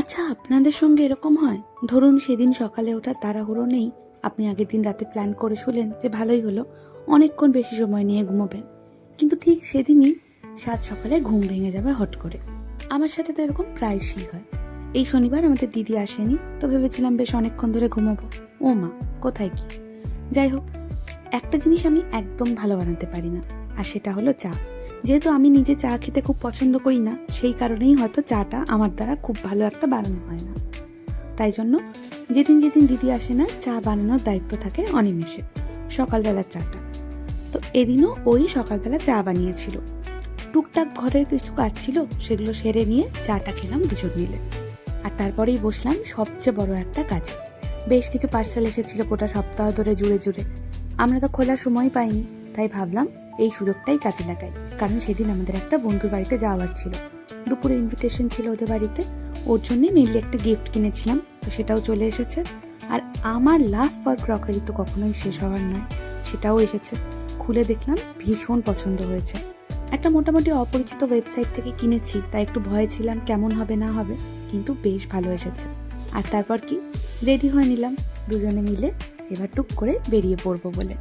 আচ্ছা, আপনাদের সঙ্গে এরকম হয়? ধরুন সেদিন সকালে ওঠার তাড়াহুড়ো নেই, আপনি আগের দিন রাতে প্ল্যান করে শুলেন যে ভালোই হলো, অনেকক্ষণ বেশি সময় নিয়ে ঘুমোবেন, কিন্তু ঠিক সেদিনই সাত সকালে ঘুম ভেঙে যাবে হট করে। আমার সাথে তো এরকম প্রায়শই হয়। এই শনিবার আমাদের দিদি আসেনি, তো ভেবেছিলাম বেশ অনেকক্ষণ ধরে ঘুমাবো। ও মা, কোথায় কি! যাই হোক, একটা জিনিস আমি একদম ভালো বানাতে পারি না, আর সেটা হলো চা। যেহেতু আমি নিজে চা খেতে খুব পছন্দ করি না, সেই কারণেই হয়তো চাটা আমার দ্বারা খুব ভালো একটা বানানো হয় না। তাই জন্য যেদিন যেদিন দিদি আসে না, চা বানানোর দায়িত্ব থাকে অনিমেষে, সকালবেলার চাটা। তো এদিনও ওই সকালবেলা চা বানিয়েছিল। টুকটাক ঘরের কিছু কাজ ছিল, সেগুলো সেরে নিয়ে চাটা খেলাম দুজন মিলে। আর তারপরেই বসলাম সবচেয়ে বড় একটা কাজে। বেশ কিছু পার্সেল এসেছিল গোটা সপ্তাহ ধরে জুড়ে জুড়ে। আমরা তো খোলার সময় পাইনি, তাই ভাবলাম এই সুযোগটাই কাজে লাগাই। কারণ সেদিন আমাদের একটা বন্ধুর বাড়িতে যাওয়ার ছিল, দুপুরে ইনভিটেশন ছিল ওদের বাড়িতে। ওর জন্যই মেনলি একটা গিফট কিনেছিলাম, তো সেটাও চলে এসেছে। আর আমার লাভ ফর ক্রকারি তো কখনোই শেষ হওয়ার নয়, সেটাও এসেছে। খুলে দেখলাম ভীষণ পছন্দ হয়েছে। একটা মোটামুটি অপরিচিত ওয়েবসাইট থেকে কিনেছি, তাই একটু ভয় ছিলাম কেমন হবে না হবে, কিন্তু বেশ ভালো এসেছে। আর তারপর কি, রেডি হয়ে নিলাম দুজনে মিলে, এবার টুক করে বেরিয়ে পড়বো বলে।